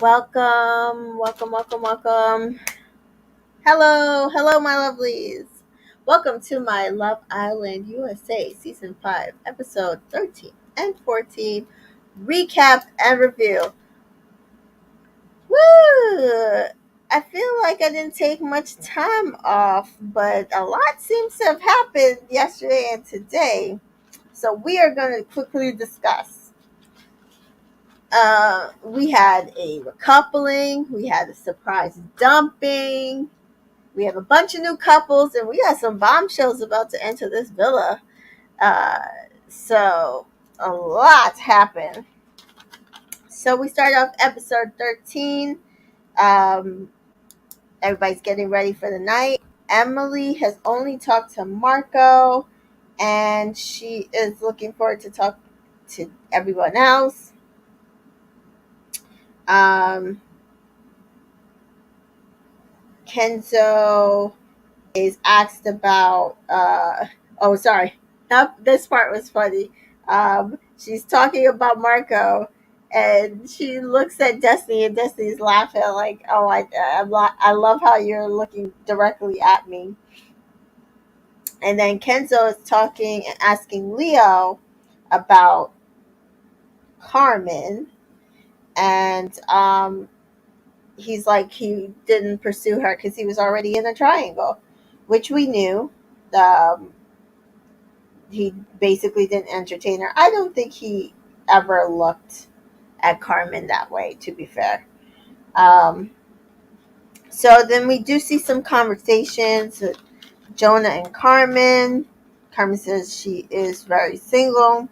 Welcome. Hello, my lovelies. Welcome to my Love Island USA Season 5, Episode 13 and 14 recap and review. Woo! I feel like I didn't take much time off, but a lot seems to have happened yesterday and today. So we are going to quickly discuss. We had a recoupling, we had a surprise dumping, we have a bunch of new couples, and we got some bombshells about to enter this villa. Uh, so a lot happened. So we start off episode 13. Um, Everybody's getting ready for the night. Emily has only talked to Marco, and she is looking forward to talk to everyone else. Um, Kenzo is asked about oh sorry, this part was funny. She's talking about Marco, and she looks at Destiny, and Destiny's laughing like, oh, I love how you're looking directly at me. And then Kenzo is talking and asking Leo about Carmen, and he's like, he didn't pursue her because he was already in a triangle, which we knew. um, he basically didn't entertain her. I don't think he ever looked at Carmen that way, to be fair. Um, so then we do see some conversations with Jonah and Carmen. Carmen says she is very single.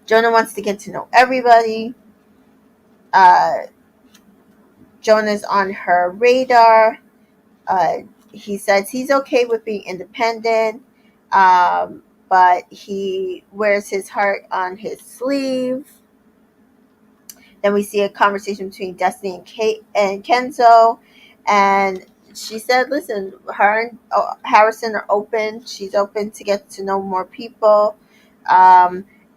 Jonah wants to get to know everybody. Uh, Jonah's on her radar. Uh, he says he's okay with being independent, but he wears his heart on his sleeve. Then we see a conversation between Destiny and Kate and Kenzo, and she said, "Listen, her and Harrison are open. She's open to get to know more people."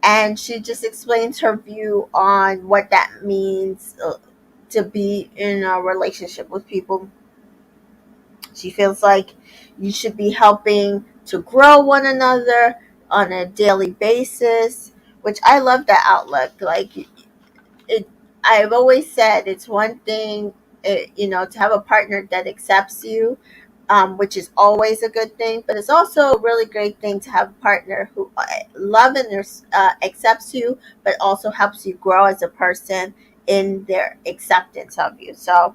And she just explains her view on what that means to be in a relationship with people. She feels like you should be helping to grow one another on a daily basis, which I love that outlook. Like, it, I've always said it's one thing, to have a partner that accepts you, which is always a good thing. But it's also a really great thing to have a partner who loves and accepts you, but also helps you grow as a person in their acceptance of you. So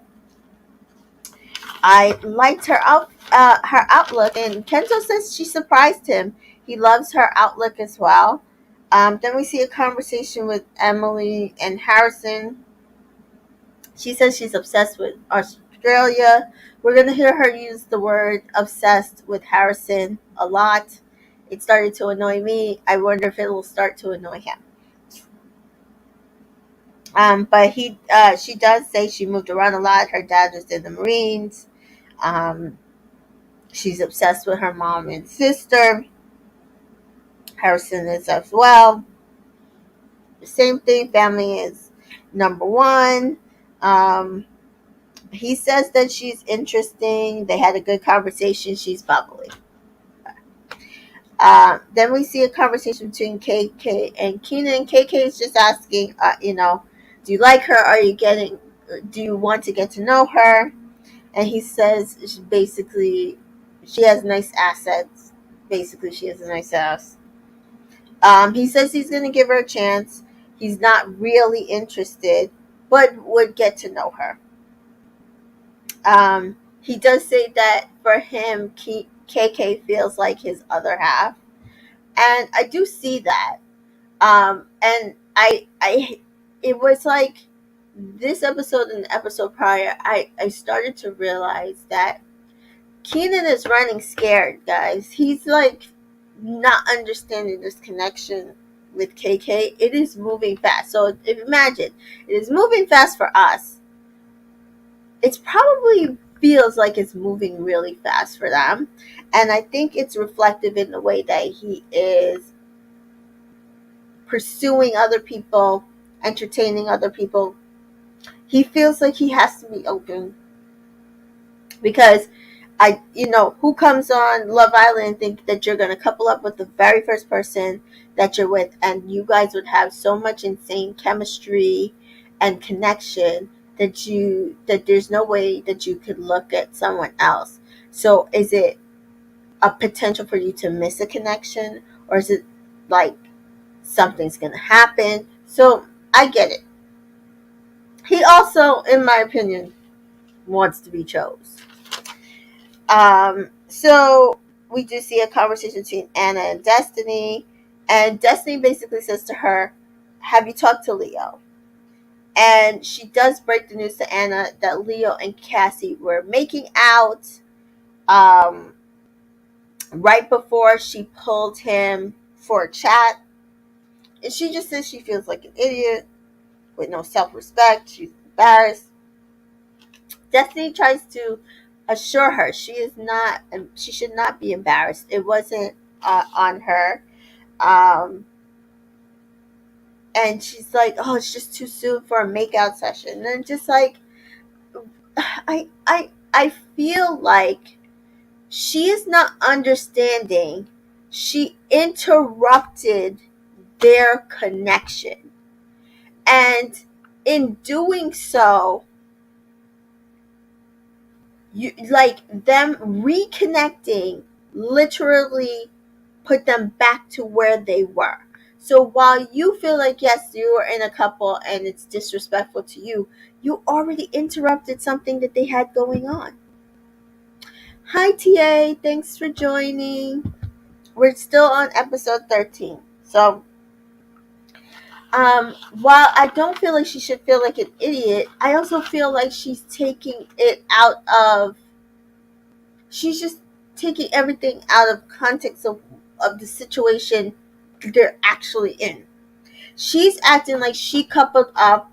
I liked her outlook, and Kenzo says she surprised him. He loves her outlook as well. Then we see a conversation with Emily and Harrison. She says she's obsessed with Australia. We're going to hear her use the word obsessed with Harrison a lot. It started to annoy me. I wonder if it will start to annoy him. But she does say she moved around a lot. Her dad was in the Marines. Um, she's obsessed with her mom and sister. Harrison is as well. Same thing. Family is number one. Um, he says that she's interesting. They had a good conversation. She's bubbly. Then we see a conversation between KK and Keenan. KK is just asking, do you like her? Do you want to get to know her? And he says she has nice assets. Basically, she has a nice ass. He says he's going to give her a chance. He's not really interested, but would get to know her. He does say that for him, KK feels like his other half, and I do see that. And it was like this episode and the episode prior. I started to realize that Keenan is running scared, guys. He's like not understanding this connection with KK. It is moving fast. So imagine it is moving fast for us. It's probably feels like it's moving really fast for them, and I think it's reflective in the way that he is pursuing other people, entertaining other people. He feels like he has to be open because who comes on Love Island and think that you're going to couple up with the very first person that you're with and you guys would have so much insane chemistry and connection that there's no way that you could look at someone else. So is it a potential for you to miss a connection, or is it like something's going to happen? So I get it. He also, in my opinion, wants to be chose. So we do see a conversation between Anna and Destiny, and Destiny basically says to her, "Have you talked to Leo?" And she does break the news to Anna that Leo and Cassie were making out um, right before she pulled him for a chat. And she just says she feels like an idiot with no self-respect. She's embarrassed. Destiny tries to assure her she should not be embarrassed. It wasn't on her. Um, and she's like, "Oh, it's just too soon for a makeout session." And just like, I feel like she is not understanding. She interrupted their connection, and in doing so, you like them reconnecting literally put them back to where they were. So while you feel like yes, you are in a couple and it's disrespectful to you, you already interrupted something that they had going on. Hi TA, thanks for joining. We're still on episode 13. So while I don't feel like she should feel like an idiot, I also feel like she's just taking everything out of context of the situation they're actually in. She's acting like she coupled up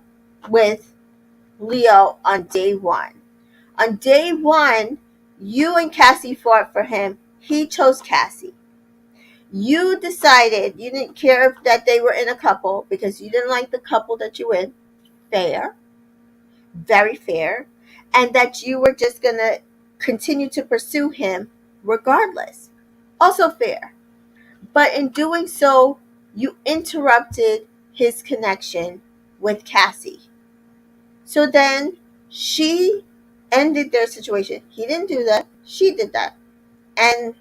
with Leo on day one. On day one, you and Cassie fought for him. He chose Cassie. You decided you didn't care that they were in a couple because you didn't like the couple that you were in. Fair. Very fair. And that you were just going to continue to pursue him regardless. Also fair. But in doing so, you interrupted his connection with Cassie. So then she ended their situation. He didn't do that. She did that. And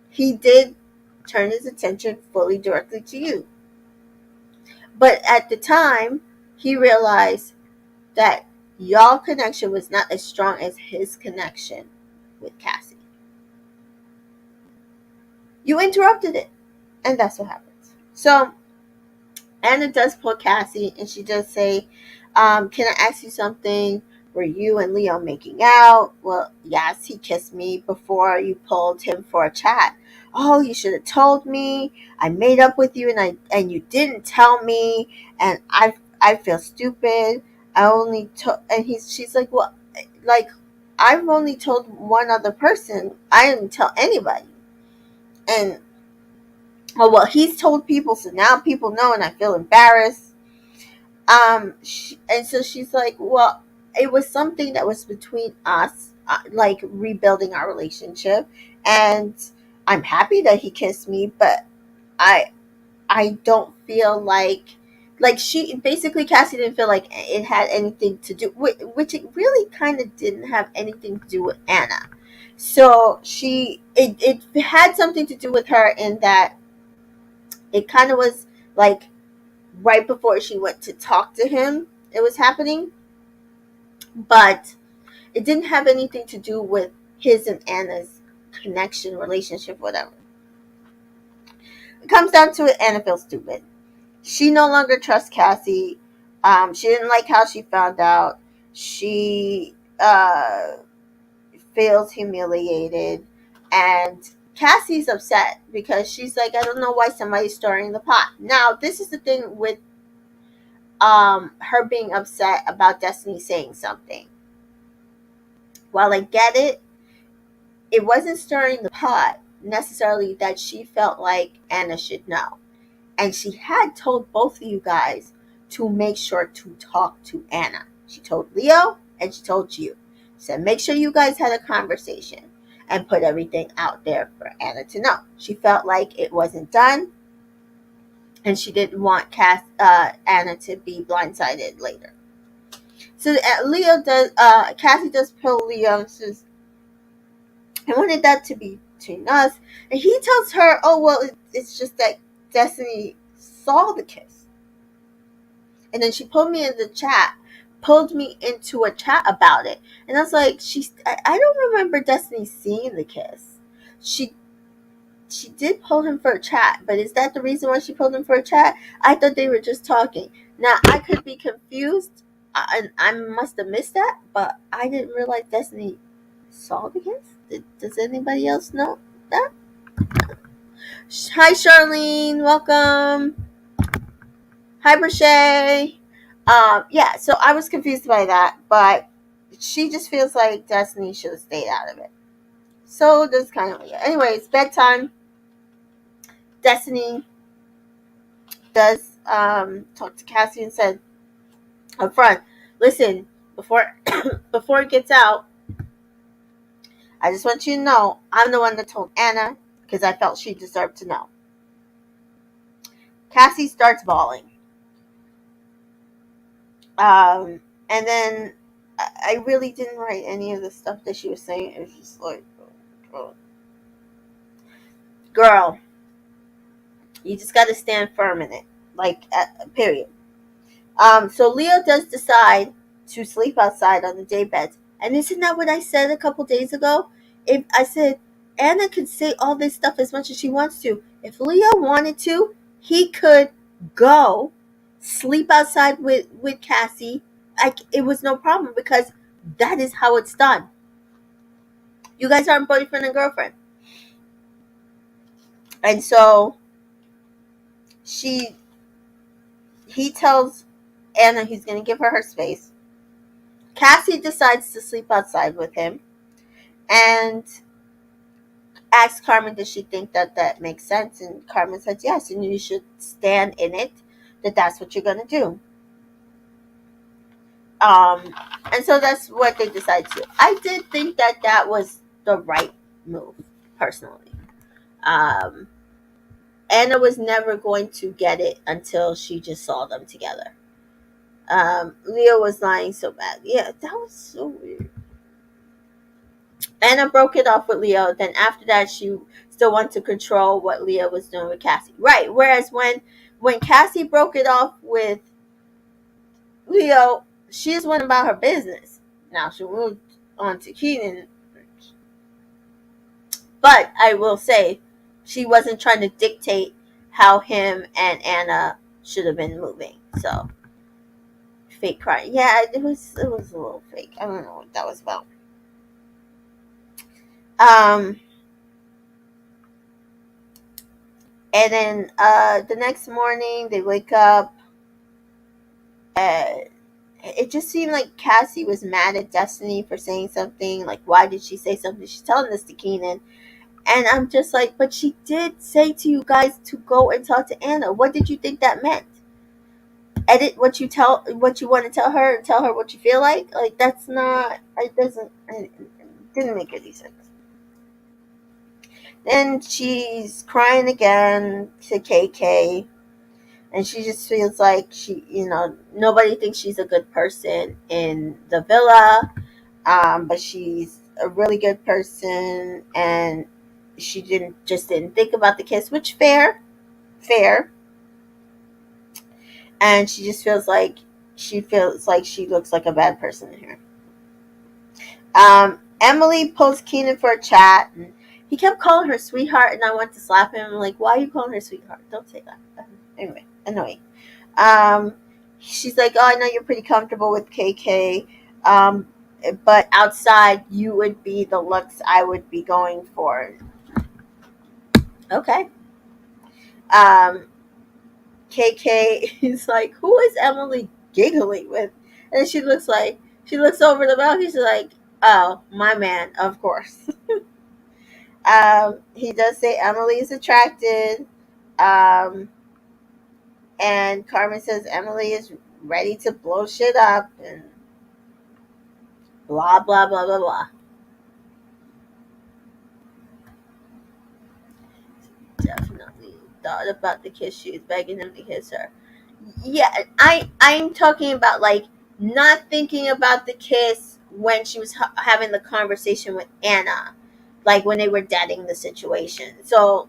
he did turn his attention fully directly to you. But at the time, he realized that y'all connection was not as strong as his connection with Cassie. You interrupted it. And that's what happens. So Anna does pull Cassie and she does say, can I ask you something? Were you and Leo making out? Well, yes, he kissed me before you pulled him for a chat. Oh, you should have told me. I made up with you and you didn't tell me, and I feel stupid. I only told, and she's like, well, like I've only told one other person. I didn't tell anybody. And oh well, he's told people, so now people know, and I feel embarrassed. And so she's like, well, it was something that was between us, like rebuilding our relationship, and I'm happy that he kissed me, but I I don't feel like she basically Cassie didn't feel like it had anything to do with, which it really kind of didn't have anything to do with Anna. So it had something to do with her in that it kind of was like right before she went to talk to him, it was happening, but it didn't have anything to do with his and Anna's connection, relationship, whatever. It comes down to it, Anna feels stupid. She no longer trusts Cassie. She didn't like how she found out. She feels humiliated, and Cassie's upset because she's like, I don't know why somebody's stirring the pot. Now, this is the thing with her being upset about Destiny saying something. While I get it, it wasn't stirring the pot necessarily that she felt like Anna should know. And she had told both of you guys to make sure to talk to Anna. She told Leo and she told you. She said, make sure you guys had a conversation and put everything out there for Anna to know. She felt like it wasn't done and she didn't want Anna to be blindsided later. So Leo does, Cassie does pull Leo and says, I wanted that to be between us. And he tells her, oh, well, it's just that Destiny saw the kiss. And then she pulled me into a chat about it. And I was like, I don't remember Destiny seeing the kiss. She did pull him for a chat, but is that the reason why she pulled him for a chat? I thought they were just talking. Now, I could be confused, and I must have missed that, but I didn't realize Destiny saw the kiss. Does anybody else know that? Hi, Charlene. Welcome. Hi, Brochet. Yeah, so I was confused by that, but she just feels like Destiny should have stayed out of it. So that's kind of weird. Anyways, bedtime. Destiny does talk to Cassie and said up front, listen, before before it gets out, I just want you to know I'm the one that told Anna because I felt she deserved to know. Cassie starts bawling. And then I really didn't write any of the stuff that she was saying. It was just like, oh. Girl, you just got to stand firm in it. Like, period. So Leo does decide to sleep outside on the day beds. And isn't that what I said a couple days ago? If I said Anna can say all this stuff as much as she wants to. If Leo wanted to, he could go sleep outside with Cassie. It was no problem because that is how it's done. You guys aren't boyfriend and girlfriend. And so he tells Anna he's going to give her space. Cassie decides to sleep outside with him and asks Carmen, does she think that makes sense? And Carmen says yes, and you should stand in it, that's what you're going to do. And so that's what they decide to do. I did think that was the right move, personally. Anna was never going to get it until she just saw them together. Leo was lying so bad. Yeah, that was so weird. Anna broke it off with Leo. Then after that, she still wanted to control what Leo was doing with Cassie. Right. Whereas when Cassie broke it off with Leo, she just went about her business. Now she moved on to Keenan. But I will say, she wasn't trying to dictate how him and Anna should have been moving. So, fake crying. Yeah, it was a little fake. I don't know what that was about. And then the next morning they wake up. It just seemed like Cassie was mad at Destiny for saying something. Like, why did she say something? She's telling this to Keenan. And I'm just like, but she did say to you guys to go and talk to Anna. What did you think that meant? Edit what you want to tell her and tell her what you feel like? Like, that's not, it didn't make any sense. Then she's crying again to KK. And she just feels like nobody thinks she's a good person in the villa. But she's a really good person, and she didn't think about the kiss, which fair. And she just feels like she looks like a bad person here. Emily pulls Keenan for a chat, and he kept calling her sweetheart, and I wanted to slap him. I'm like, why are you calling her sweetheart? Don't say that. Anyway, annoying. She's like, oh, I know you're pretty comfortable with KK, but outside you would be the looks I would be going for. Okay. KK is like, who is Emily giggling with? And she looks over the balcony. She's like, oh, my man, of course. He does say Emily is attracted. And Carmen says Emily is ready to blow shit up. And blah, blah, blah, blah, blah. Definitely thought about the kiss. She was begging him to kiss her. Yeah, I'm talking about like not thinking about the kiss when she was having the conversation with Anna, like when they were dating the situation. So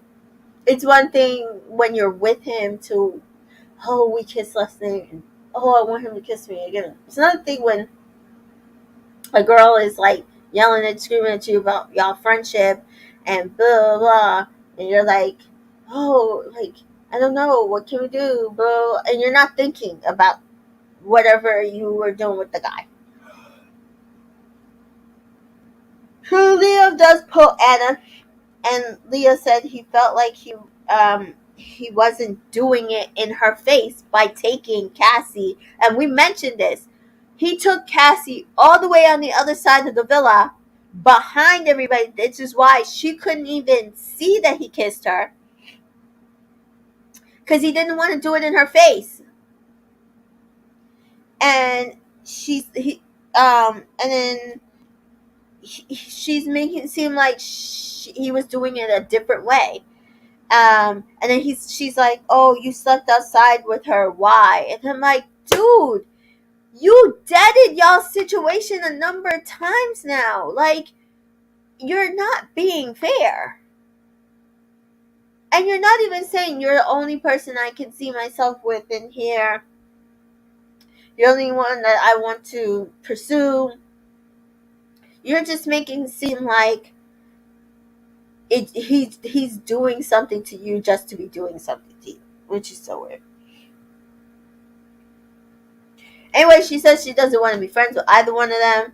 it's one thing when you're with him to, oh, we kissed last night, and oh, I want him to kiss me again. It's another thing when a girl is like yelling and screaming at you about y'all friendship and blah blah blah, and you're like, oh, like I don't know, what can we do, bro? And you're not thinking about whatever you were doing with the guy. So Leo does pull Anna, and Leo said he felt like he wasn't doing it in her face by taking Cassie, and we mentioned this. He took Cassie all the way on the other side of the villa, behind everybody. This is why she couldn't even see that he kissed her, because he didn't want to do it in her face. And and then she's making it seem like he was doing it a different way. And then she's like, "Oh, you slept outside with her. Why?" And I'm like, "Dude, you deaded y'all's situation a number of times now. Like, you're not being fair. And you're not even saying you're the only person I can see myself with in here. You're the only one that I want to pursue. You're just making it seem like he's doing something to you just to be doing something to you, which is so weird." Anyway, she says she doesn't want to be friends with either one of them,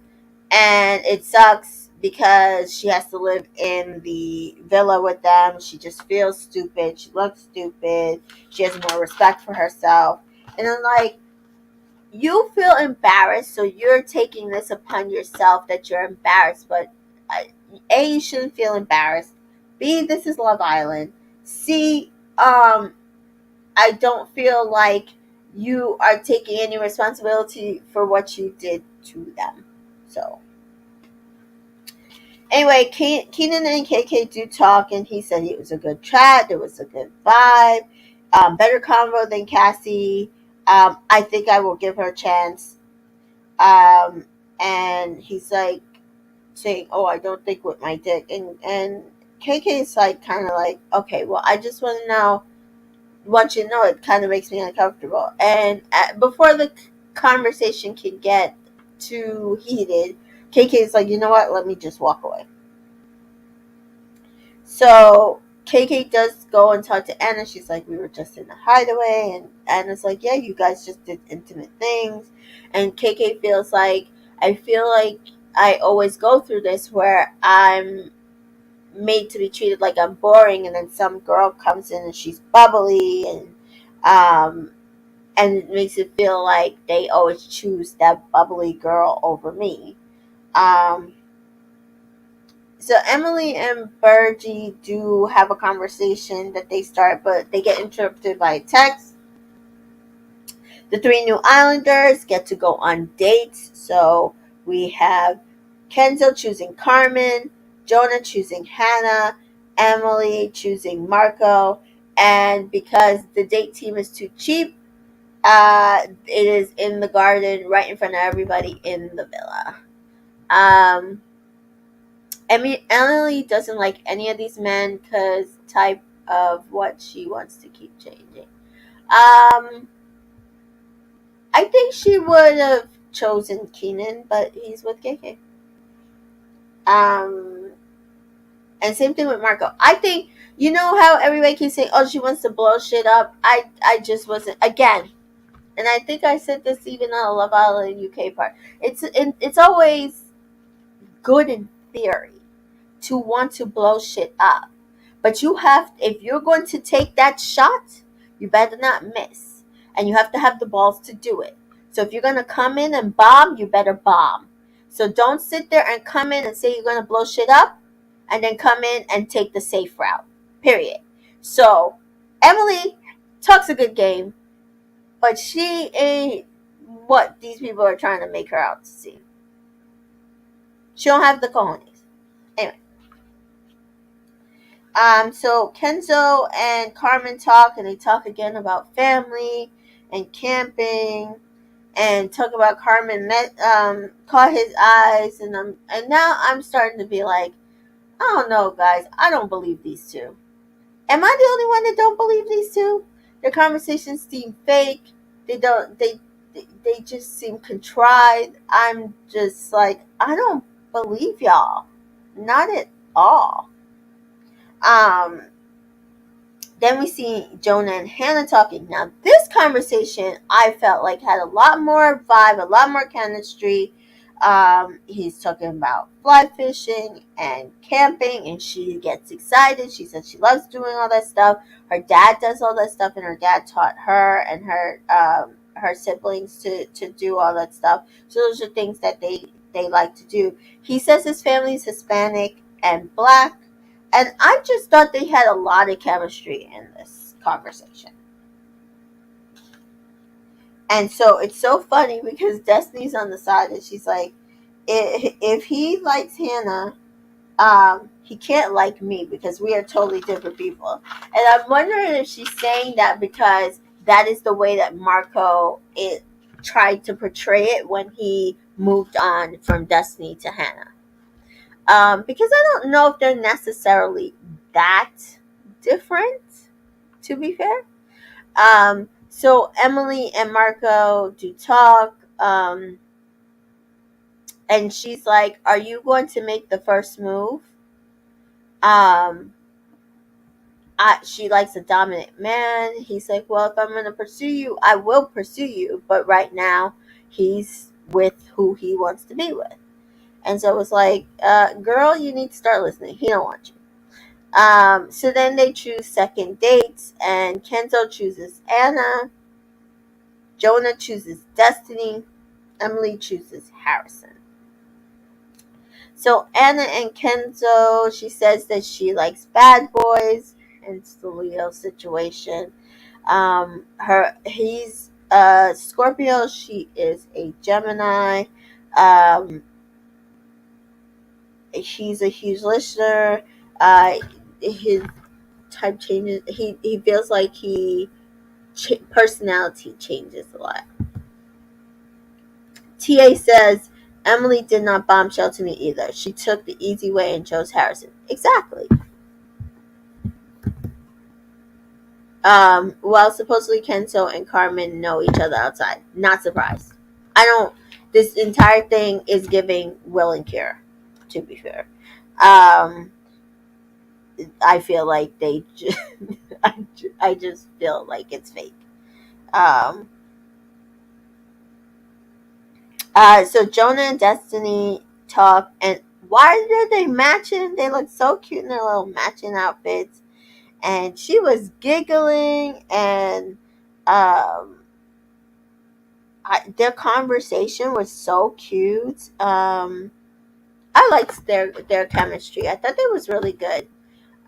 and it sucks because she has to live in the villa with them. She just feels stupid. She looks stupid. She has more respect for herself. And I'm like, you feel embarrassed, so you're taking this upon yourself that you're embarrassed. But A, you shouldn't feel embarrassed. B, this is Love Island. C, I don't feel like you are taking any responsibility for what you did to them. So, anyway, Keenan and KK do talk, and he said it was a good chat. It was a good vibe. Better convo than Cassie. I think I will give her a chance. And he's like saying, "Oh, I don't think with my dick," and KK is like kind of like, "Okay, well, I just want to know." Once you know, it kind of makes me uncomfortable. And before the conversation can get too heated, KK is like, "You know what? Let me just walk away." So KK does go and talk to Anna. She's like, "We were just in the hideaway," and Anna's like, "Yeah, you guys just did intimate things." And KK feels like, "I feel like I always go through this where I'm made to be treated like I'm boring, and then some girl comes in and she's bubbly, um, and it makes it feel like they always choose that bubbly girl over me." Um, so Emily and Bergie do have a conversation that they start, but they get interrupted by a text. The three new Islanders get to go on dates. So we have Kenzo choosing Carmen, Jonah choosing Hannah, Emily choosing Marco, and because the date team is too cheap, it is in the garden right in front of everybody in the villa. Emily doesn't like any of these men because type of what she wants to keep changing. I think she would have chosen Keenan, but he's with KK. Um, and same thing with Marco. I think, you know how everybody can say, "Oh, she wants to blow shit up." I just wasn't again, and I think I said this even on the Love Island UK part. It's always good in theory to want to blow shit up, but you have, if you're going to take that shot, you better not miss, and you have to have the balls to do it. So if you're going to come in and bomb, you better bomb. So don't sit there and come in and say you're going to blow shit up and then come in and take the safe route. Period. So Emily talks a good game, but she ain't what these people are trying to make her out to see. She don't have the cojones. Anyway, so Kenzo and Carmen talk, and they talk again about family and camping, and talk about Carmen caught his eyes, and now I'm starting to be like, I don't know, guys, I don't believe these two. Am I the only one that don't believe these two? Their conversations seem fake. They don't. They just seem contrived. I'm just like, I don't believe y'all, not at all. Um, then we see Jonah and Hannah talking. Now, this conversation I felt like had a lot more vibe, a lot more chemistry. He's talking about fly fishing and camping, and she gets excited. She says she loves doing all that stuff. Her dad does all that stuff, and her dad taught her and her siblings to do all that stuff. So those are things that they like to do. He says his family is Hispanic and black, and I just thought they had a lot of chemistry in this conversation. And so it's so funny because Destiny's on the side and she's like, if he likes Hannah, he can't like me because we are totally different people. And I'm wondering if she's saying that because that is the way that Marco tried to portray it when he moved on from Destiny to Hannah. Because I don't know if they're necessarily that different, to be fair. So Emily and Marco do talk, and she's like, "Are you going to make the first move?" Um, she likes a dominant man. He's like, "Well, if I'm going to pursue you, I will pursue you, but right now, he's with who he wants to be with." And so it was like, "Girl, you need to start listening. He don't want you." So then they choose second dates, and Kenzo chooses Anna, Jonah chooses Destiny, Emily chooses Harrison. So Anna and Kenzo, she says that she likes bad boys, and it's the Leo situation. He's a Scorpio, she is a Gemini. Um, he's a huge listener. His type changes. He feels like personality changes a lot. TA says Emily did not bombshell to me either. She took the easy way and chose Harrison. Exactly. Well, supposedly Kenzo and Carmen know each other outside. Not surprised. I don't. This entire thing is giving Will and Kira. To be fair, I feel like they. I just feel like it's fake. Um, so Jonah and Destiny talk, and why are they matching? They look so cute in their little matching outfits. And she was giggling, and their conversation was so cute. I liked their chemistry. I thought that was really good.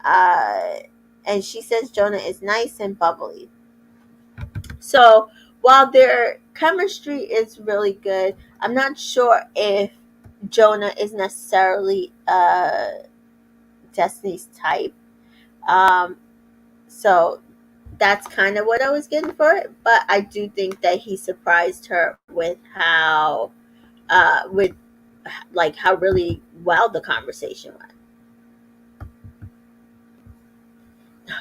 Uh, and she says Jonah is nice and bubbly. So while their chemistry is really good, I'm not sure if Jonah is necessarily Destiny's type. Um, so that's kind of what I was getting for it. But I do think that he surprised her with with like how really well the conversation went.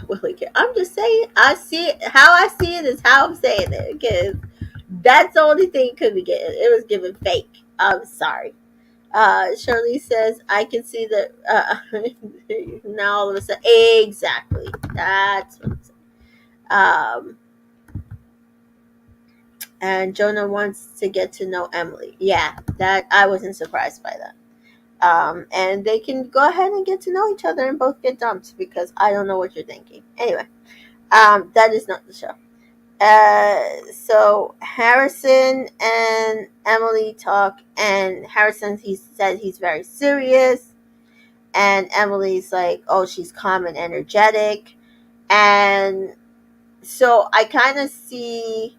Willie, I'm just saying, I see it how I see it is how I'm saying it because that's the only thing it could be getting. It was given fake. I'm sorry. Shirley says, I can see that now all of a sudden. Exactly. That's what I'm saying. And Jonah wants to get to know Emily. Yeah, that I wasn't surprised by that. And they can go ahead and get to know each other and both get dumped because I don't know what you're thinking. Anyway, that is not the show. So Harrison and Emily talk, and Harrison he said he's very serious, and Emily's like, oh, she's calm and energetic, and so I kind of see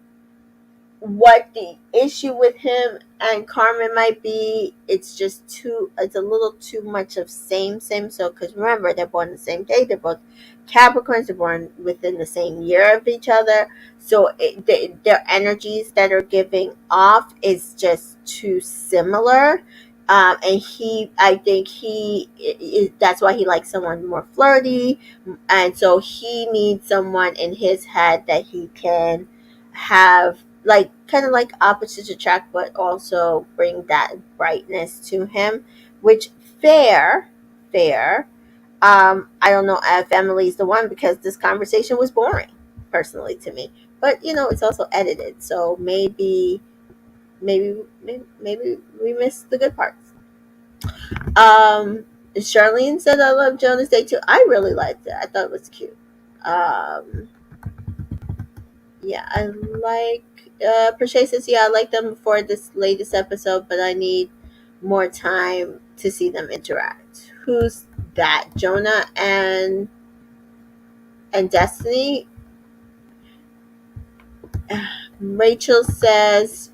what the issue with him and Carmen might be, it's a little too much of same. So, because remember, they're born the same day, they're both Capricorns, they're born within the same year of each other. So, their energies that are giving off is just too similar. And I think that's why he likes someone more flirty. And so, he needs someone in his head that he can have, like, kind of like opposites attract, but also bring that brightness to him. Which, fair. I don't know if Emily's the one, because this conversation was boring, personally, to me. But it's also edited, so maybe we missed the good parts. Charlene said, "I love Jonas Day too." I really liked it. I thought it was cute. Um, Yeah, I like. Prochet says, "Yeah, I like them before this latest episode, but I need more time to see them interact." Who's that? Jonah and Destiny. Rachel says,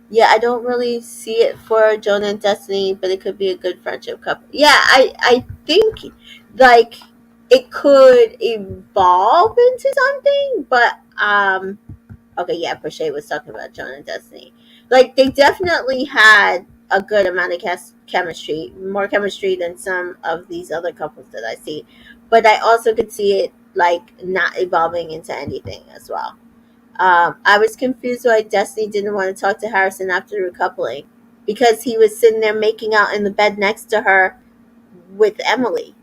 "Yeah, I don't really see it for Jonah and Destiny, but it could be a good friendship couple." Yeah, I think, like, it could evolve into something, but okay, yeah, Prochet was talking about John and Destiny. Like, they definitely had a good amount of chemistry, more chemistry than some of these other couples that I see. But I also could see it, like, not evolving into anything as well. I was confused why Destiny didn't want to talk to Harrison after the recoupling, because he was sitting there making out in the bed next to her with Emily.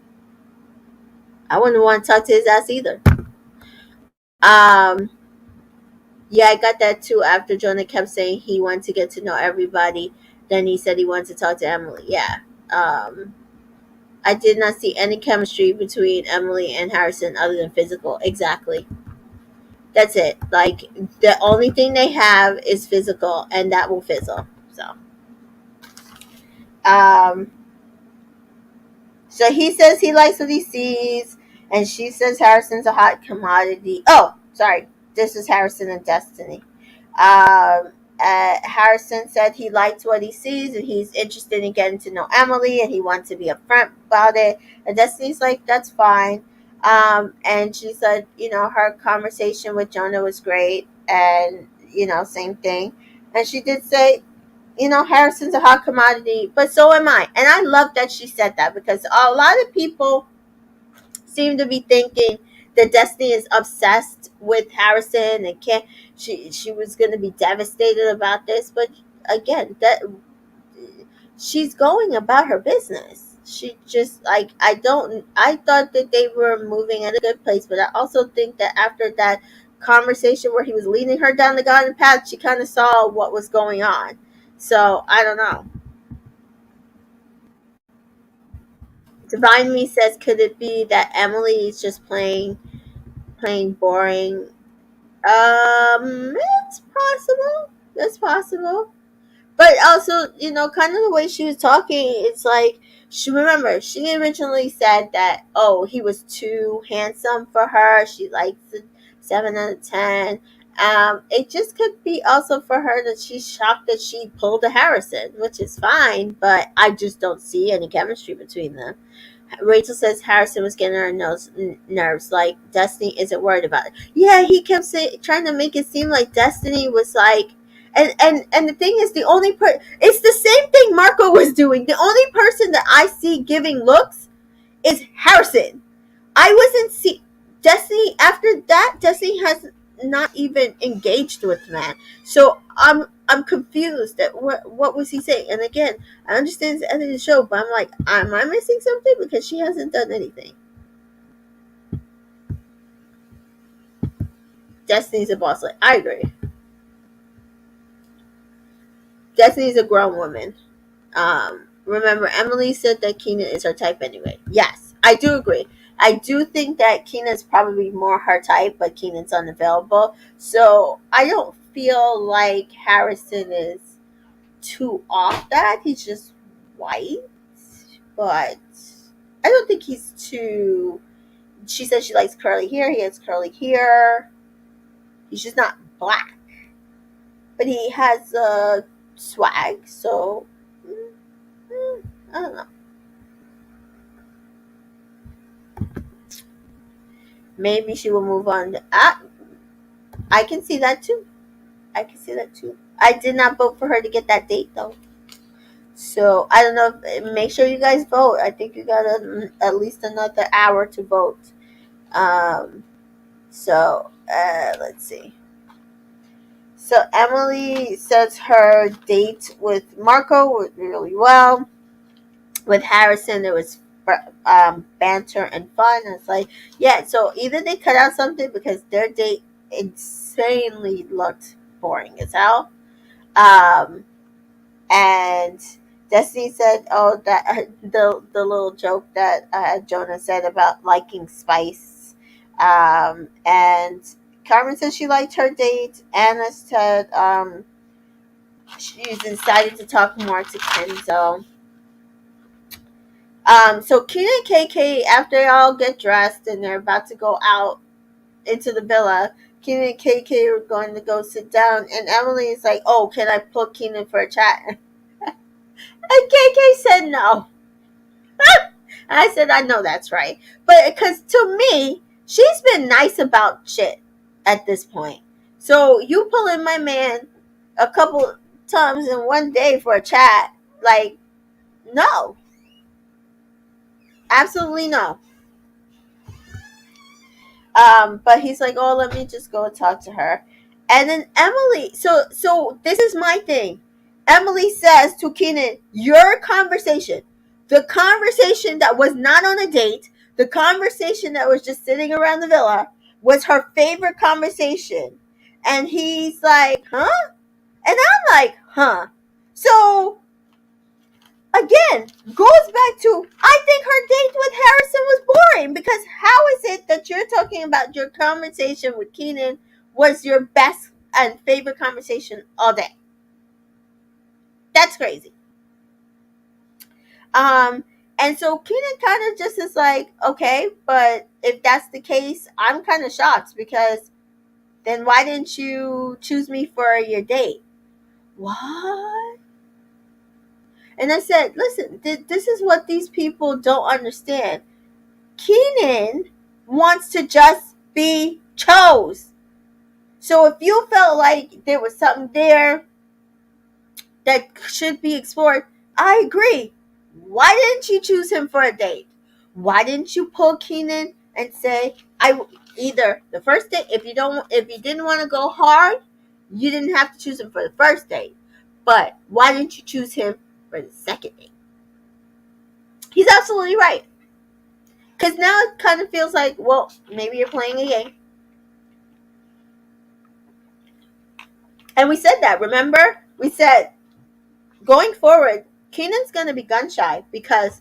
I wouldn't want to talk to his ass either. Um, Yeah, I got that too. After Jonah kept saying he wanted to get to know everybody, then he said he wanted to talk to Emily. Yeah. Um, I did not see any chemistry between Emily and Harrison other than physical. Exactly. That's it. Like, the only thing they have is physical, and that will fizzle. Um, so he says he likes what he sees, and she says Harrison's a hot commodity. Oh, sorry. This is Harrison and Destiny. Um, Harrison said he likes what he sees and he's interested in getting to know Emily and he wants to be upfront about it. And Destiny's like, that's fine. And she said, her conversation with Jonah was great, and, same thing. And she did say, Harrison's a hot commodity, but so am I. And I love that she said that, because a lot of people seem to be thinking that Destiny is obsessed with Harrison and can't. She was going to be devastated about this, but again, that she's going about her business. She just, like, I thought that they were moving at a good place, but I also think that after that conversation where he was leading her down the garden path, she kind of saw what was going on. So I don't know. Divine Me says, could it be that Emily is just plain boring? It's possible. That's possible. But also, kind of the way she was talking, it's like, she originally said that, oh, he was too handsome for her. She likes a 7 out of 10. It just could be also for her that she's shocked that she pulled a Harrison, which is fine, but I just don't see any chemistry between them. Rachel says Harrison was getting her nerves. Like, Destiny isn't worried about it. Yeah, he kept trying to make it seem like Destiny was like, and the thing is, it's the same thing Marco was doing. The only person that I see giving looks is Harrison. I wasn't see Destiny after that. Destiny has not even engaged with the man, so I'm confused at what was he saying. And again, I understand it's the end of the show, but I'm like, am I missing something? Because she hasn't done anything. Destiny's a boss. Like, I agree. Destiny's a grown woman. Remember, Emily said that Keena is her type anyway. Yes, I do agree. I do think that Keena is probably more her type, but Keenan's unavailable. So I don't feel like Harrison is too off that. He's just white. But I don't think he's too. She says she likes curly hair. He has curly hair. He's just not black. but he has swag. So I don't know. Maybe she will move on. I can see that too. I can see that too. I did not vote for her to get that date though. So I don't know. Make sure you guys vote. I think you got at least another hour to vote. Um, let's see. So Emily says her date with Marco went really well. With Harrison, there was banter and fun. And it's like, yeah. So either they cut out something because their date insanely looked boring as hell. Um, and Destiny said, "Oh, that the little joke that Jonah said about liking spice." And Carmen said she liked her date. Anna said she's excited to talk more to Kenzo. So Keenan and KK, after they all get dressed and they're about to go out into the villa, Keenan and KK are going to go sit down, and Emily is like, "Oh, can I put Keenan for a chat?" And KK said no. And I said, I know that's right. But because to me, she's been nice about shit at this point. So you pull in my man a couple times in one day for a chat, like, no. Absolutely no. But he's like, oh, let me just go and talk to her. And then Emily, so this is my thing. Emily says to Keenan, your conversation, the conversation that was not on a date, the conversation that was just sitting around the villa, was her favorite conversation. And he's like, huh? And I'm like, huh? So again, goes back to, I think her date with Harrison was boring, because how is it that you're talking about your conversation with Keenan was your best and favorite conversation all day? That's crazy. Um, and so Keenan kind of just is like, okay, but if that's the case, I'm kind of shocked, because then why didn't you choose me for your date? What? And I said, listen, this is what these people don't understand. Keenan wants to just be chose. So if you felt like there was something there that should be explored, I agree. Why didn't you choose him for a date? Why didn't you pull Keenan and say, I either the first date, if you didn't want to go hard, you didn't have to choose him for the first date. But why didn't you choose him for the second date? He's absolutely right. Because now it kind of feels like, well, maybe you're playing a game. And we said that, remember? We said, going forward, Keenan's going to be gun shy, because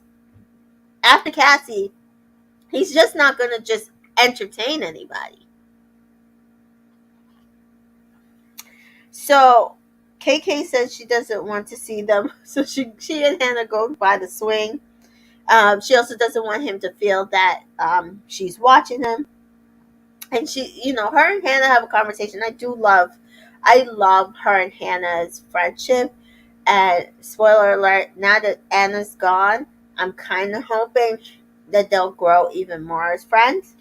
after Cassie, he's just not going to just entertain anybody. So KK says she doesn't want to see them. So she and Hannah go by the swing. She also doesn't want him to feel that she's watching him. And her and Hannah have a conversation. I love her and Hannah's friendship. And spoiler alert, now that Anna's gone, I'm kind of hoping that they'll grow even more as friends.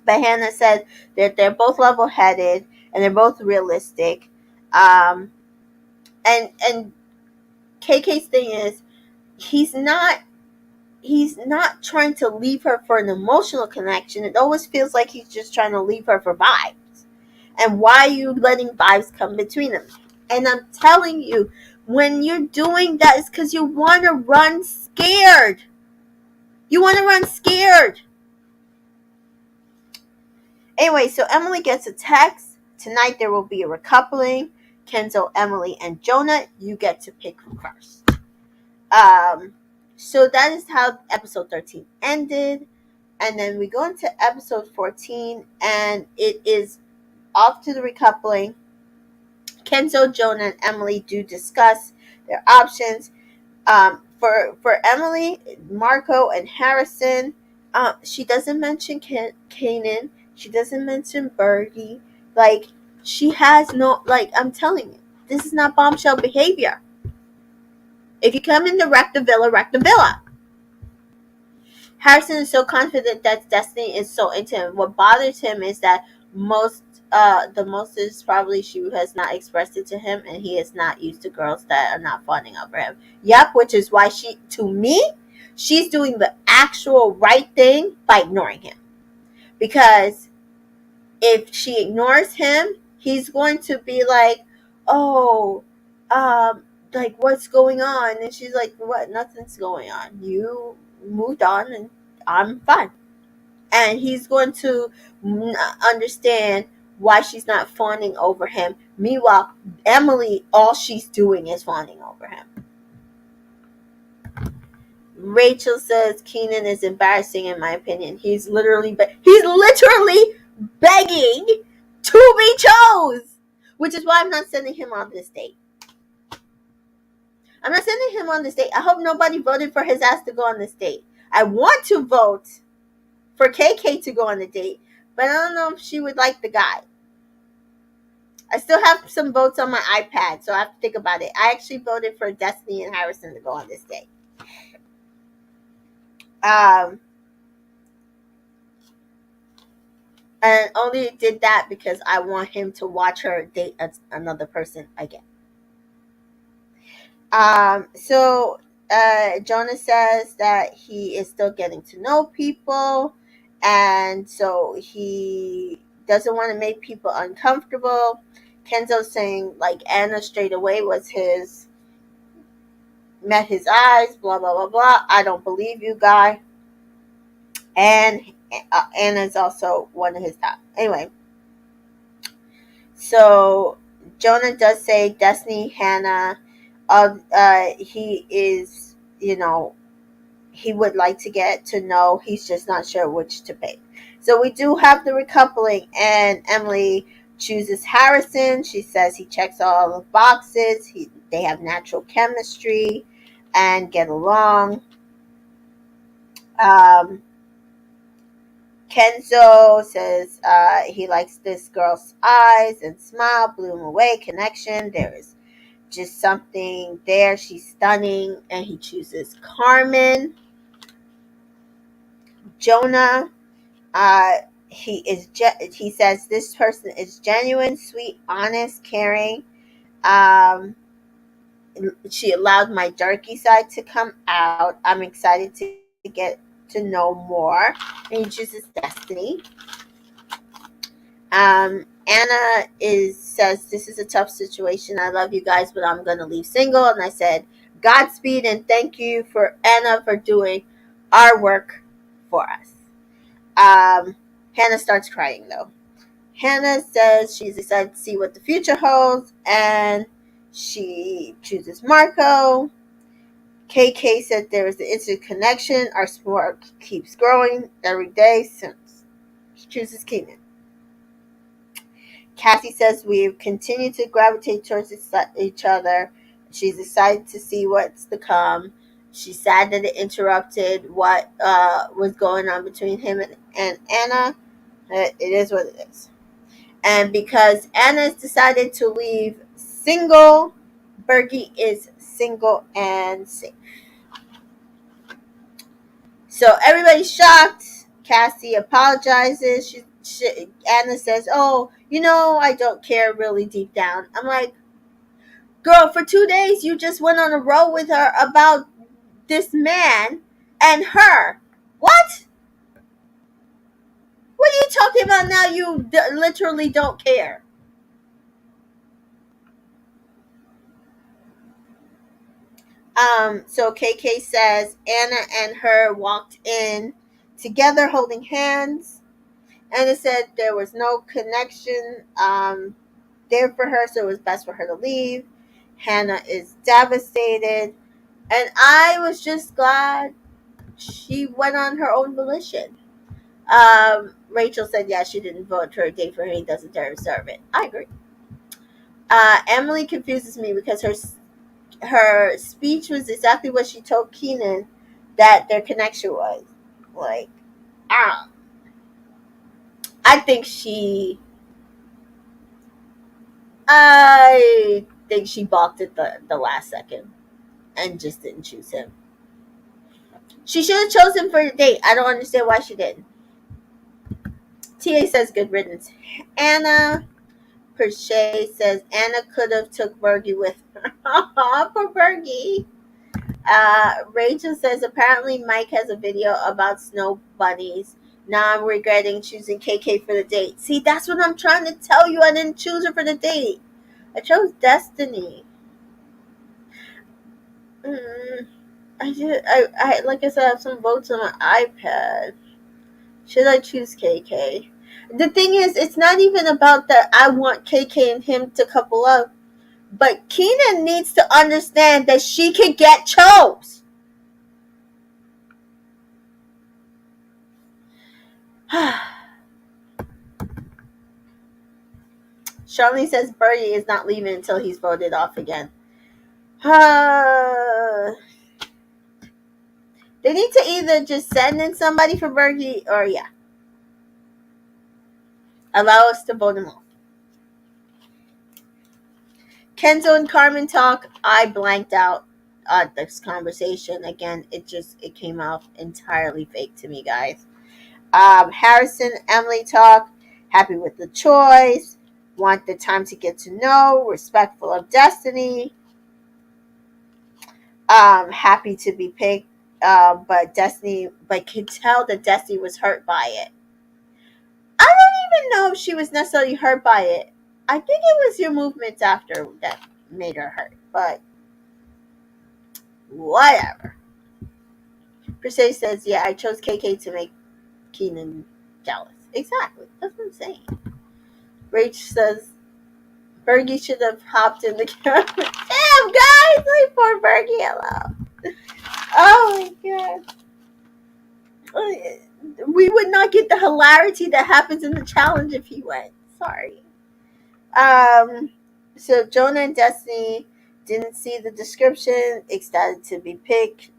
But Hannah said that they're both level-headed and they're both realistic. And KK's thing is, he's not trying to leave her for an emotional connection. It always feels like he's just trying to leave her for vibes. And why are you letting vibes come between them? And I'm telling you, when you're doing that, it's because you want to run scared. You want to run scared. Anyway, so Emily gets a text. Tonight there will be a recoupling. Kenzo, Emily, and Jonah, you get to pick first. So that is how episode 13 ended. And then we go into episode 14, and it is off to the recoupling. Kenzo, Jonah, and Emily do discuss their options. For Emily, Marco, and Harrison, she doesn't mention Kanan. She doesn't mention Birdie. Like, She has no, like, I'm telling you, this is not bombshell behavior. If you come in to wreck the villa, wreck the villa. Harrison is so confident that Destiny is so into him. What bothers him is that most the most is probably she has not expressed it to him, and he is not used to girls that are not fawning over him. Yep, which is why to me, she's doing the actual right thing by ignoring him. Because if she ignores him, he's going to be like, oh, like, what's going on? And she's like, what? Nothing's going on. You moved on, and I'm fine. And he's going to understand why she's not fawning over him. Meanwhile, Emily, all she's doing is fawning over him. Rachel says Keenan is embarrassing in my opinion. He's literally begging to be chose, which is why I'm not sending him on this date. I'm not sending him on this date. I hope nobody voted for his ass to go on this date. I want to vote for KK to go on the date, but I don't know if she would like the guy. I still have some votes on my iPad, so I have to think about it. I actually voted for Destiny and Harrison to go on this date. And only did that because I want him to watch her date another person again. So Jonah says that he is still getting to know people, and so he doesn't want to make people uncomfortable. Kenzo saying like Anna straight away met his eyes, blah blah blah blah. I don't believe you, guy. And Anna's also one of his top. Anyway, so Jonah does say Destiny, Hannah. He is, he would like to get to know. He's just not sure which to pick. So we do have the recoupling, and Emily chooses Harrison. She says he checks all the boxes. They have natural chemistry and get along. Kenzo says he likes this girl's eyes and smile, blew him away. Connection. There is just something there. She's stunning, and he chooses Carmen. Jonah, he says this person is genuine, sweet, honest, caring. She allowed my darky side to come out. I'm excited to get to know more. And he chooses Destiny. Anna says this is a tough situation. I love you guys, but I'm gonna leave single. And I said Godspeed and thank you for Anna for doing our work for us. Hannah starts crying though. Hannah says she's excited to see what the future holds, and she chooses Marco. KK said there is an instant connection. Our sport keeps growing every day since she chooses Keenan. Cassie says we've continued to gravitate towards each other. She's excited to see what's to come. She's sad that it interrupted what was going on between him and Anna. It is what it is. And because Anna's decided to leave single, Bergie is single and safe. So everybody's shocked. Cassie apologizes. Anna says, oh, I don't care really deep down. I'm like, girl, for 2 days you just went on a row with her about this man and her. What? What are you talking about now? You literally don't care. So KK says Anna and her walked in together holding hands. Anna said there was no connection there for her, so it was best for her to leave. Hannah is devastated. And I was just glad she went on her own volition. Rachel said, yeah, she didn't vote for a date for him. He doesn't deserve it. I agree. Emily confuses me because her speech was exactly what she told Keenan that their connection was. Like, I think she I think she balked at the last second and just didn't choose him. She should have chosen him for the date. I don't understand why she didn't. TA says good riddance. Anna Perche says Anna could have took Bergie with her. For Bergie. Rachel says apparently Mike has a video about snow bunnies. Now I'm regretting choosing KK for the date. See, that's what I'm trying to tell you. I didn't choose her for the date. I chose Destiny. I did. I like I said, I have some votes on my iPad. Should I choose KK? The thing is, it's not even about that I want KK and him to couple up, but Keenan needs to understand that she could get chose. Charlene says Bertie is not leaving until he's voted off again. They need to either just send in somebody for Bergie or allow us to vote him off. Kenzo and Carmen talk. I blanked out this conversation again. It came out entirely fake to me, guys. Harrison, Emily talk. Happy with the choice. Want the time to get to know. Respectful of Destiny. Happy to be picked. But could tell that Destiny was hurt by it. I don't even know if she was necessarily hurt by it. I think it was your movements after that made her hurt, but whatever. Perse says, yeah, I chose KK to make Keenan jealous. Exactly. That's what I'm saying. Rach says, Bergie should have hopped in the camera. Damn, guys! Leave poor Bergie alone. Oh my god. We would not get the hilarity that happens in the challenge if he went. Sorry. So Jonah and Destiny didn't see the description, ecstatic to be picked.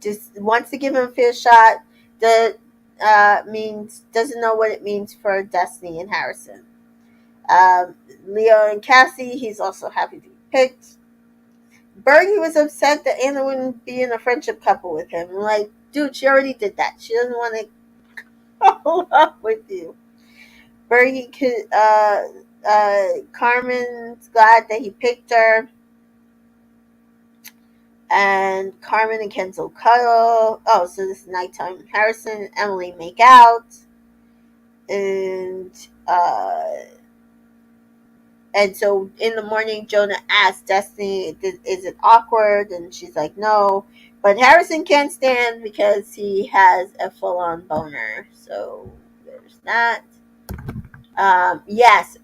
Just wants to give him a fair shot. That doesn't know what it means for Destiny and Harrison. Leo and Cassie, he's also happy to be picked. Bergie was upset that Anna wouldn't be in a friendship couple with him. Like, dude, she already did that. She doesn't want to couple up with you. Bergie could. Carmen's glad that he picked her. And Carmen and Kenzo cuddle. Oh, so this is nighttime. Harrison and Emily make out. And so in the morning, Jonah asks Destiny, is it awkward? And she's like, no. But Harrison can't stand because he has a full-on boner. So there's that. Yes.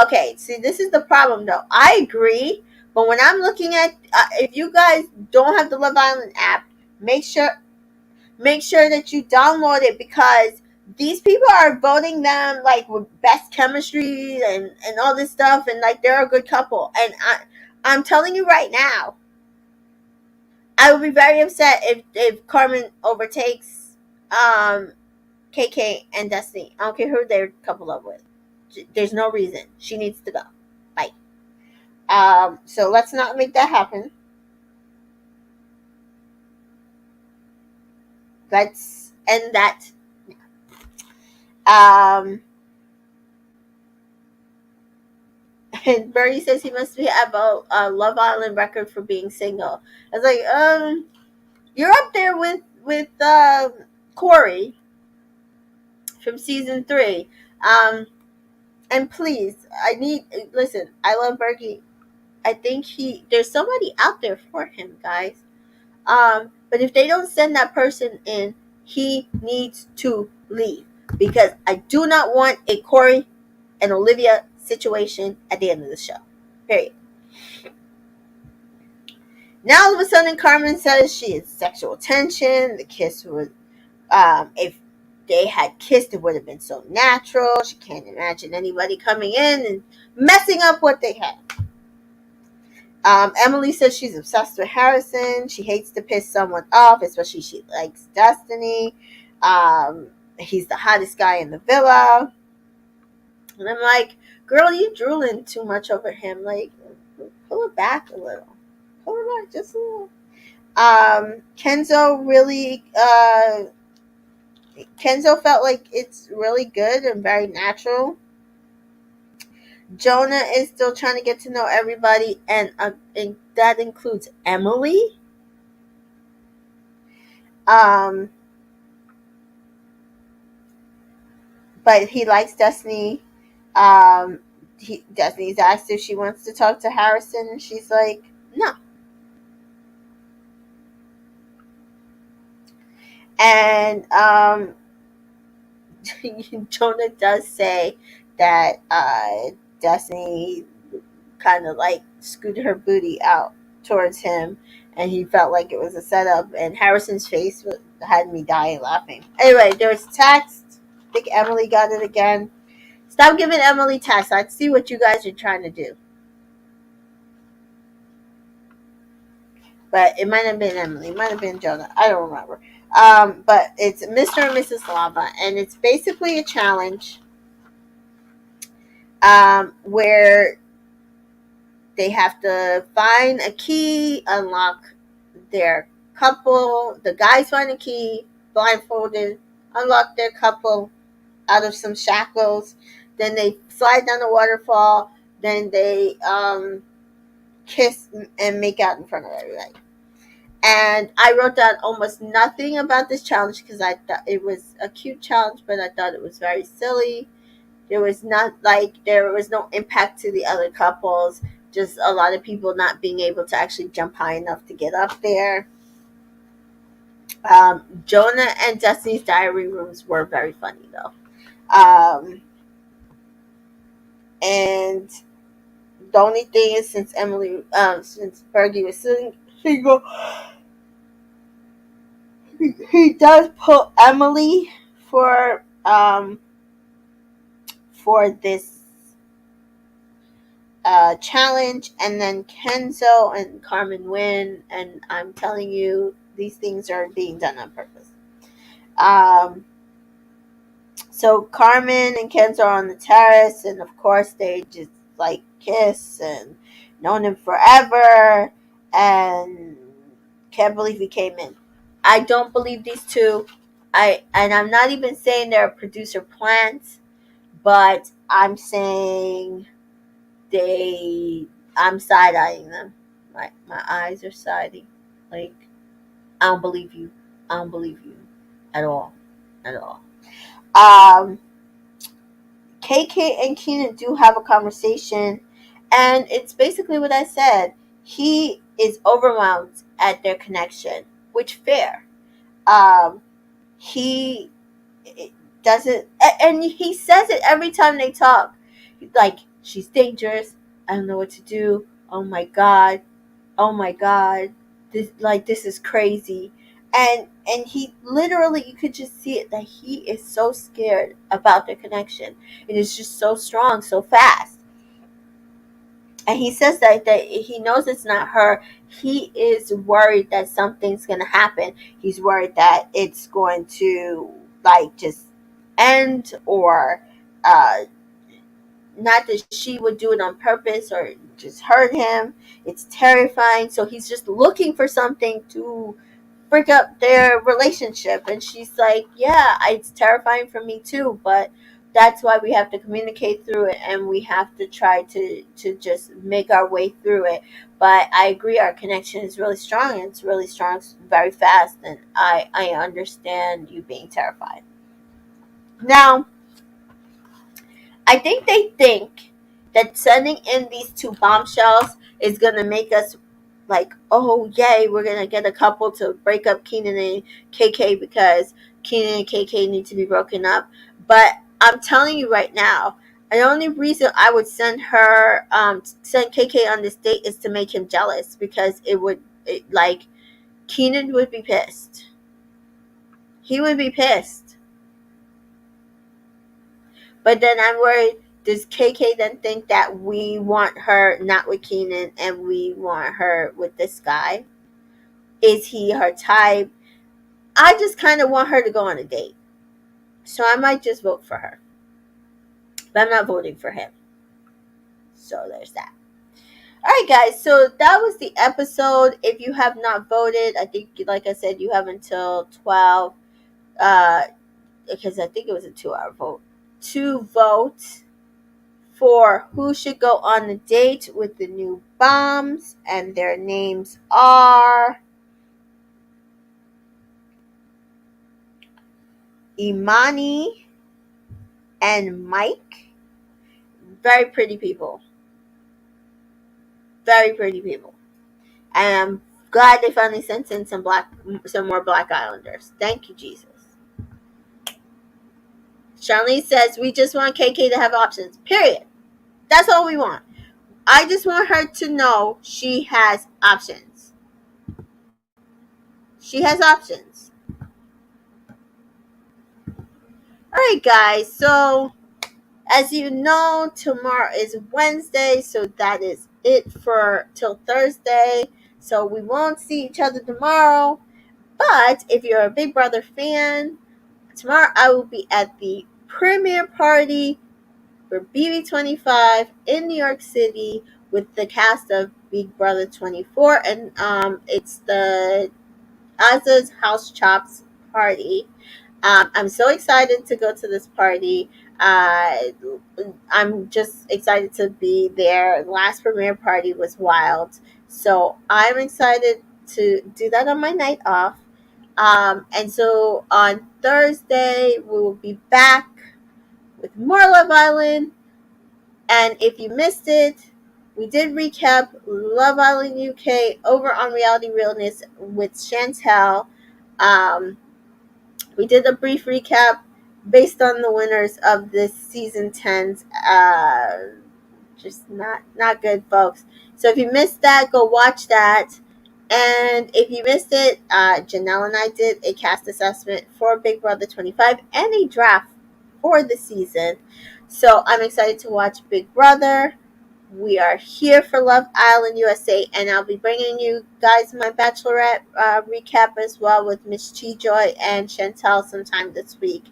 Okay, see, this is the problem, though. I agree. But when I'm looking at, if you guys don't have the Love Island app, make sure that you download it, because these people are voting them like with best chemistry and all this stuff, and like they're a good couple. And I'm telling you right now, I would be very upset if Carmen overtakes KK and Destiny. I don't care who they're coupled up with. There's no reason. She needs to go. Bye. So let's not make that happen. Let's end that. And Bernie says he must have a Love Island record for being single. I was like, you're up there with Corey from season 3. And please, listen, I love Bergie. I think there's somebody out there for him, guys. But if they don't send that person in, he needs to leave, because I do not want a Corey and Olivia situation at the end of the show. Period. Now all of a sudden, Carmen says she has sexual tension. The kiss was, if they had kissed, it would have been so natural. She can't imagine anybody coming in and messing up what they had. Emily says she's obsessed with Harrison. She hates to piss someone off, especially she likes Destiny. He's the hottest guy in the villa. And I'm like, girl, you drooling too much over him. Like, pull it back a little. Pull it back just a little. Kenzo really, Kenzo felt like it's really good and very natural. Jonah is still trying to get to know everybody, and that includes Emily. Um, but he likes Destiny. Destiny's asked if she wants to talk to Harrison, and she's like, no. And Jonah does say that Destiny kind of like scooted her booty out towards him, and he felt like it was a setup. And Harrison's face had me dying laughing. Anyway, there was text. I think Emily got it again. Stop giving Emily text. I see what you guys are trying to do. But it might have been Emily. It might have been Jonah. I don't remember. But it's Mr. and Mrs. Lava, and it's basically a challenge where they have to find a key, unlock their couple. The guys find a key, blindfolded, unlock their couple out of some shackles. Then they slide down the waterfall. Then they kiss and make out in front of everybody. And I wrote down almost nothing about this challenge because I thought it was a cute challenge, but I thought it was very silly. There was no impact to the other couples. Just a lot of people not being able to actually jump high enough to get up there. Jonah and Destiny's diary rooms were very funny though. And the only thing is, since Fergie was single, he does put Emily for this challenge, and then Kenzo and Carmen win. And I'm telling you, these things are being done on purpose. So Carmen and Kenzo are on the terrace, and of course they just like kiss and known him forever, and can't believe he came in. I don't believe these two. I'm not even saying they're producer plants, but I'm saying I'm side eyeing them. My eyes are siding. Like, I don't believe you. I don't believe you at all. At all. KK and Keenan do have a conversation, and it's basically what I said. He is overwhelmed at their connection, which fair. He doesn't, and he says it every time they talk. Like, she's dangerous. I don't know what to do. Oh my god. Oh my god. This is crazy. And he literally, you could just see it, that he is so scared about their connection. It is just so strong, so fast. And he says that he knows it's not her. He is worried that something's going to happen. He's worried that it's going to like just end, or not that she would do it on purpose or just hurt him. It's terrifying. So he's just looking for something to break up their relationship. And she's like, yeah, it's terrifying for me too, but that's why we have to communicate through it, and we have to try to just make our way through it. But I agree, our connection is really strong, and it's really strong very fast, and I understand you being terrified. Now, I think they think that sending in these two bombshells is going to make us like, oh, yay, we're going to get a couple to break up Keenan and KK, because Keenan and KK need to be broken up. But I'm telling you right now, the only reason I would send KK on this date is to make him jealous, because Keenan would be pissed. He would be pissed. But then I'm worried, does KK then think that we want her not with Keenan and we want her with this guy? Is he her type? I just kind of want her to go on a date. So I might just vote for her. but I'm not voting for him. So there's that. All right, guys. So that was the episode. If you have not voted, I think, like I said, you have until 12. Because I think it was a 2-hour vote to vote for who should go on the date with the new bombs, and their names are Imani and Mike. Very pretty people. Very pretty people. And I'm glad they finally sent in some more Black Islanders. Thank you, Jesus. Charlene says we just want KK to have options. Period. That's all we want. I just want her to know she has options. She has options. All right, guys. So, as you know, tomorrow is Wednesday, so that is it for till Thursday. So we won't see each other tomorrow. But if you're a Big Brother fan, tomorrow I will be at the premiere party for BB25 in New York City with the cast of Big Brother 24, and it's the Aza's House Chops party. I'm so excited to go to this party. Uh, I'm just excited to be there. Last premiere party was wild. So I'm excited to do that on my night off. And so on Thursday, we will be back with more Love Island. And if you missed it, we did recap Love Island UK over on Reality Realness with Chantel. Um, we did a brief recap based on the winners of this season 10's just not good, folks. So if you missed that, go watch that. And if you missed it, Janelle and I did a cast assessment for Big Brother 25 and a draft for the season. So I'm excited to watch Big Brother. We are here for Love Island USA, and I'll be bringing you guys my Bachelorette recap as well with Miss Chijoy and Chantel sometime this week.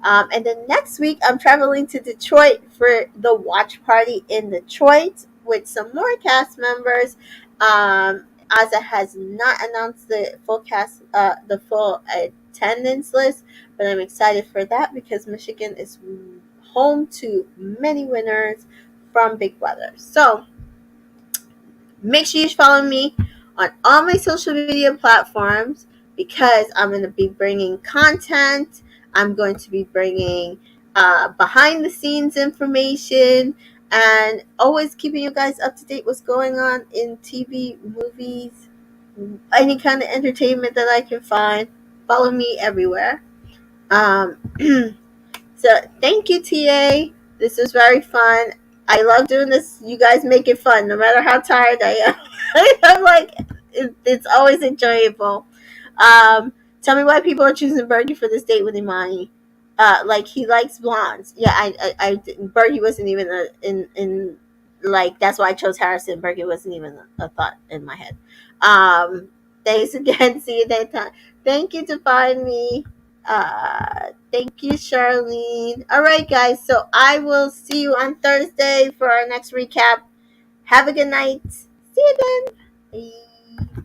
And then next week, I'm traveling to Detroit for the watch party in Detroit with some more cast members. Aza has not announced the full cast, the full attendance list, but I'm excited for that because Michigan is home to many winners from Big Brother. So make sure you follow me on all my social media platforms because I'm going to be bringing content. I'm going to be bringing behind the scenes information and always keeping you guys up to date what's going on in TV, movies, any kind of entertainment that I can find. Follow me everywhere. Um, so thank you, TA. This was very fun. I love doing this. You guys make it fun, no matter how tired I am. I'm like, it's always enjoyable. Tell me why people are choosing Bergie for this date with Imani. Like he likes blondes. Yeah, Bergie wasn't even in like that's why I chose Harrison. Bergie wasn't even a thought in my head. Thanks again. See you next time. Thank you to find me. Thank you, Charlene. All right, guys. So I will see you on Thursday for our next recap. Have a good night. See you then. Bye.